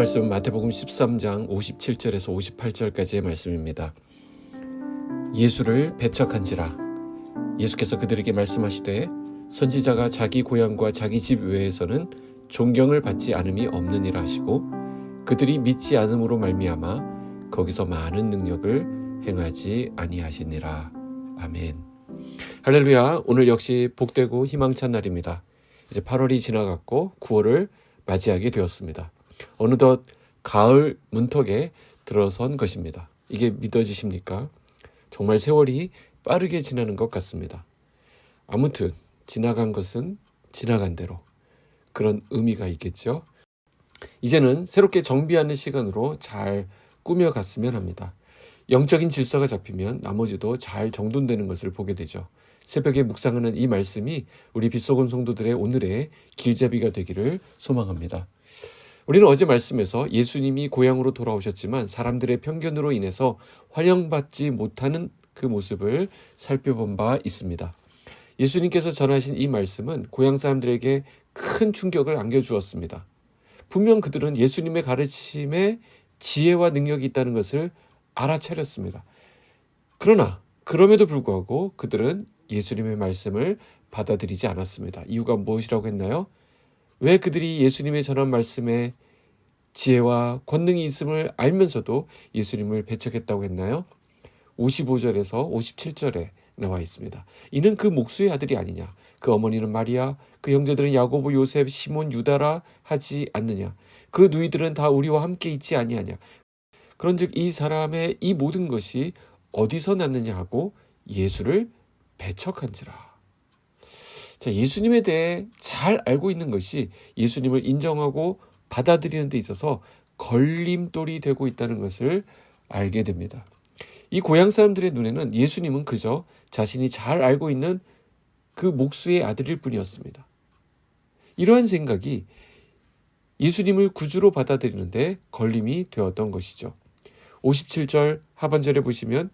말씀은 마태복음 13장 57절에서 58절까지의 말씀입니다. 예수를 배척한지라. 예수께서 그들에게 말씀하시되 선지자가 자기 고향과 자기 집 외에서는 존경을 받지 않음이 없느니라 하시고 그들이 믿지 않음으로 말미암아 거기서 많은 능력을 행하지 아니하시니라. 아멘. 할렐루야. 오늘 역시 복되고 희망찬 날입니다. 이제 8월이 지나갔고 9월을 맞이하게 되었습니다. 어느덧 가을 문턱에 들어선 것입니다. 이게 믿어지십니까? 정말 세월이 빠르게 지나는 것 같습니다. 아무튼 지나간 것은 지나간 대로 그런 의미가 있겠죠. 이제는 새롭게 정비하는 시간으로 잘 꾸며갔으면 합니다. 영적인 질서가 잡히면 나머지도 잘 정돈되는 것을 보게 되죠. 새벽에 묵상하는 이 말씀이 우리 빛소금 성도들의 오늘의 길잡이가 되기를 소망합니다. 우리는 어제 말씀에서 예수님이 고향으로 돌아오셨지만 사람들의 편견으로 인해서 환영받지 못하는 그 모습을 살펴본 바 있습니다. 예수님께서 전하신 이 말씀은 고향 사람들에게 큰 충격을 안겨주었습니다. 분명 그들은 예수님의 가르침에 지혜와 능력이 있다는 것을 알아차렸습니다. 그러나 그럼에도 불구하고 그들은 예수님의 말씀을 받아들이지 않았습니다. 이유가 무엇이라고 했나요? 왜 그들이 예수님의 전한 말씀에 지혜와 권능이 있음을 알면서도 예수님을 배척했다고 했나요? 55절에서 57절에 나와 있습니다. 이는 그 목수의 아들이 아니냐? 그 어머니는 마리아, 그 형제들은 야고보, 요셉, 시몬, 유다라 하지 않느냐? 그 누이들은 다 우리와 함께 있지 아니하냐? 그런즉 이 사람의 이 모든 것이 어디서 났느냐 하고 예수를 배척한지라. 자, 예수님에 대해 잘 알고 있는 것이 예수님을 인정하고 받아들이는 데 있어서 걸림돌이 되고 있다는 것을 알게 됩니다. 이 고향 사람들의 눈에는 예수님은 그저 자신이 잘 알고 있는 그 목수의 아들일 뿐이었습니다. 이러한 생각이 예수님을 구주로 받아들이는데 걸림이 되었던 것이죠. 57절 하반절에 보시면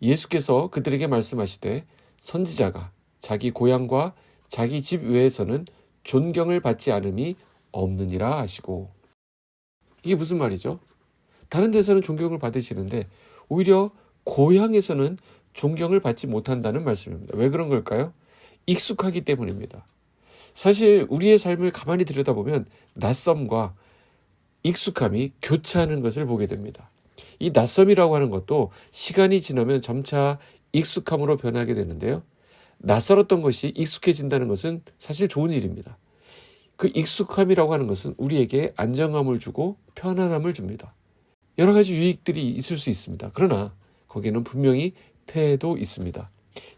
예수께서 그들에게 말씀하시되 선지자가 자기 고향과 자기 집 외에서는 존경을 받지 않음이 없느니라 하시고. 이게 무슨 말이죠? 다른 데서는 존경을 받으시는데 오히려 고향에서는 존경을 받지 못한다는 말씀입니다. 왜 그런 걸까요? 익숙하기 때문입니다. 사실 우리의 삶을 가만히 들여다보면 낯섦과 익숙함이 교차하는 것을 보게 됩니다. 이 낯섦이라고 하는 것도 시간이 지나면 점차 익숙함으로 변하게 되는데요. 낯설었던 것이 익숙해진다는 것은 사실 좋은 일입니다. 그 익숙함이라고 하는 것은 우리에게 안정감을 주고 편안함을 줍니다. 여러 가지 유익들이 있을 수 있습니다. 그러나 거기에는 분명히 폐해도 있습니다.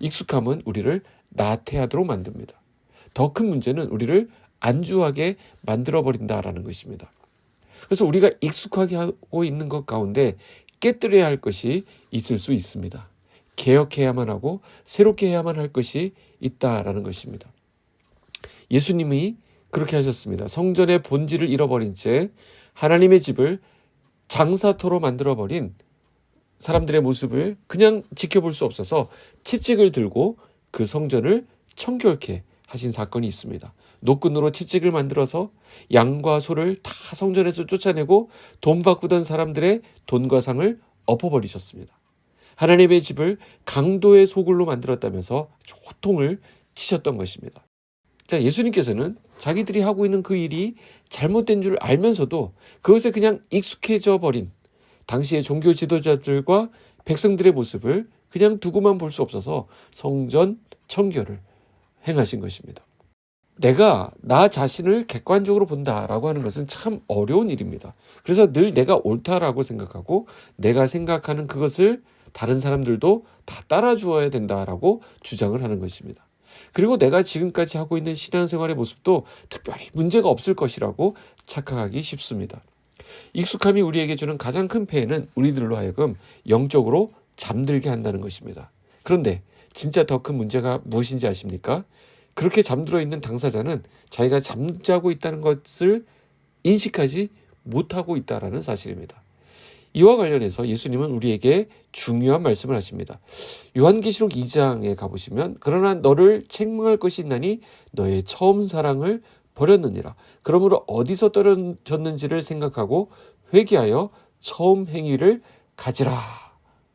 익숙함은 우리를 나태하도록 만듭니다. 더 큰 문제는 우리를 안주하게 만들어버린다라는 것입니다. 그래서 우리가 익숙하게 하고 있는 것 가운데 깨뜨려야 할 것이 있을 수 있습니다. 개혁해야만 하고 새롭게 해야만 할 것이 있다라는 것입니다. 예수님이 그렇게 하셨습니다. 성전의 본질을 잃어버린 채 하나님의 집을 장사터로 만들어버린 사람들의 모습을 그냥 지켜볼 수 없어서 채찍을 들고 그 성전을 청결케 하신 사건이 있습니다. 노끈으로 채찍을 만들어서 양과 소를 다 성전에서 쫓아내고 돈 바꾸던 사람들의 돈과 상을 엎어버리셨습니다. 하나님의 집을 강도의 소굴로 만들었다면서 호통을 치셨던 것입니다. 자, 예수님께서는 자기들이 하고 있는 그 일이 잘못된 줄 알면서도 그것에 그냥 익숙해져 버린 당시의 종교 지도자들과 백성들의 모습을 그냥 두고만 볼 수 없어서 성전 청결을 행하신 것입니다. 내가 나 자신을 객관적으로 본다라고 하는 것은 참 어려운 일입니다. 그래서 늘 내가 옳다라고 생각하고 내가 생각하는 그것을 다른 사람들도 다 따라주어야 된다라고 주장을 하는 것입니다. 그리고 내가 지금까지 하고 있는 신앙생활의 모습도 특별히 문제가 없을 것이라고 착각하기 쉽습니다. 익숙함이 우리에게 주는 가장 큰 폐해는 우리들로 하여금 영적으로 잠들게 한다는 것입니다. 그런데 진짜 더 큰 문제가 무엇인지 아십니까? 그렇게 잠들어 있는 당사자는 자기가 잠자고 있다는 것을 인식하지 못하고 있다는 사실입니다. 이와 관련해서 예수님은 우리에게 중요한 말씀을 하십니다. 요한계시록 2장에 가보시면 그러나 너를 책망할 것이 있나니 너의 처음 사랑을 버렸느니라. 그러므로 어디서 떨어졌는지를 생각하고 회개하여 처음 행위를 가지라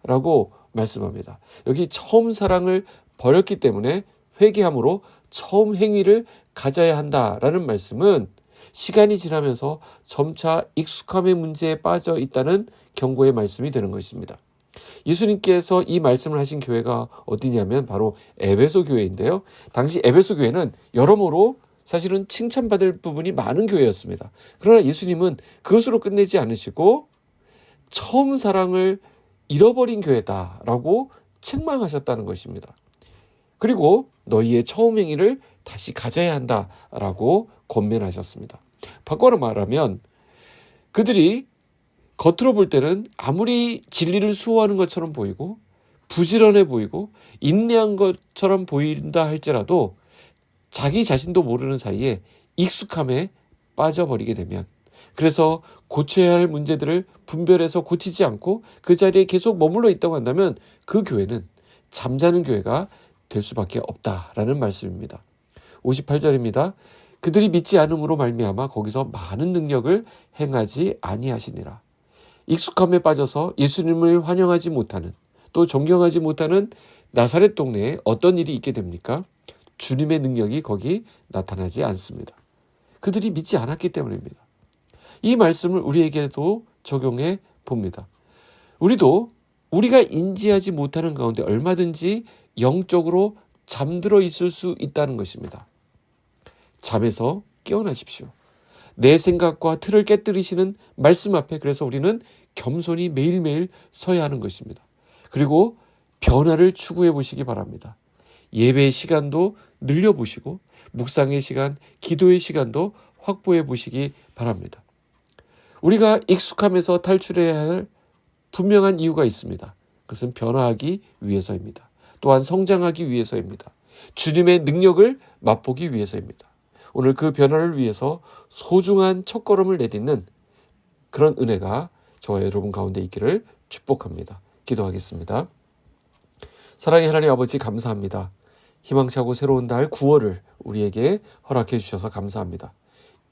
라고 말씀합니다. 여기 처음 사랑을 버렸기 때문에 회개함으로 처음 행위를 가져야 한다라는 말씀은 시간이 지나면서 점차 익숙함의 문제에 빠져 있다는 경고의 말씀이 되는 것입니다. 예수님께서 이 말씀을 하신 교회가 어디냐면 바로 에베소 교회인데요. 당시 에베소 교회는 여러모로 사실은 칭찬받을 부분이 많은 교회였습니다. 그러나 예수님은 그것으로 끝내지 않으시고 처음 사랑을 잃어버린 교회다라고 책망하셨다는 것입니다. 그리고 너희의 처음 행위를 다시 가져야 한다라고 권면하셨습니다. 바꿔서 말하면 그들이 겉으로 볼 때는 아무리 진리를 수호하는 것처럼 보이고 부지런해 보이고 인내한 것처럼 보인다 할지라도 자기 자신도 모르는 사이에 익숙함에 빠져버리게 되면, 그래서 고쳐야 할 문제들을 분별해서 고치지 않고 그 자리에 계속 머물러 있다고 한다면 그 교회는 잠자는 교회가 될 수밖에 없다라는 말씀입니다. 58절입니다. 그들이 믿지 않음으로 말미암아 거기서 많은 능력을 행하지 아니하시니라. 익숙함에 빠져서 예수님을 환영하지 못하는, 또 존경하지 못하는 나사렛 동네에 어떤 일이 있게 됩니까? 주님의 능력이 거기 나타나지 않습니다. 그들이 믿지 않았기 때문입니다. 이 말씀을 우리에게도 적용해 봅니다. 우리도 우리가 인지하지 못하는 가운데 얼마든지 영적으로 잠들어 있을 수 있다는 것입니다. 잠에서 깨어나십시오. 내 생각과 틀을 깨뜨리시는 말씀 앞에 그래서 우리는 겸손히 매일매일 서야 하는 것입니다. 그리고 변화를 추구해 보시기 바랍니다. 예배의 시간도 늘려보시고 묵상의 시간, 기도의 시간도 확보해 보시기 바랍니다. 우리가 익숙함에서 탈출해야 할 분명한 이유가 있습니다. 그것은 변화하기 위해서입니다. 또한 성장하기 위해서입니다. 주님의 능력을 맛보기 위해서입니다. 오늘 그 변화를 위해서 소중한 첫걸음을 내딛는 그런 은혜가 저와 여러분 가운데 있기를 축복합니다. 기도하겠습니다. 사랑의 하나님 아버지, 감사합니다. 희망차고 새로운 달 9월을 우리에게 허락해 주셔서 감사합니다.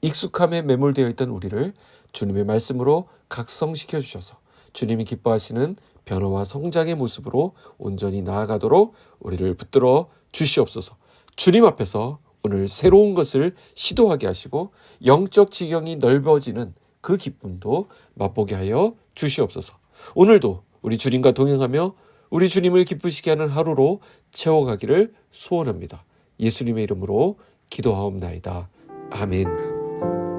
익숙함에 매몰되어 있던 우리를 주님의 말씀으로 각성시켜 주셔서 주님이 기뻐하시는 변화와 성장의 모습으로 온전히 나아가도록 우리를 붙들어 주시옵소서. 주님 앞에서 오늘 새로운 것을 시도하게 하시고 영적 지경이 넓어지는 그 기쁨도 맛보게 하여 주시옵소서. 오늘도 우리 주님과 동행하며 우리 주님을 기쁘시게 하는 하루로 채워가기를 소원합니다. 예수님의 이름으로 기도하옵나이다. 아멘.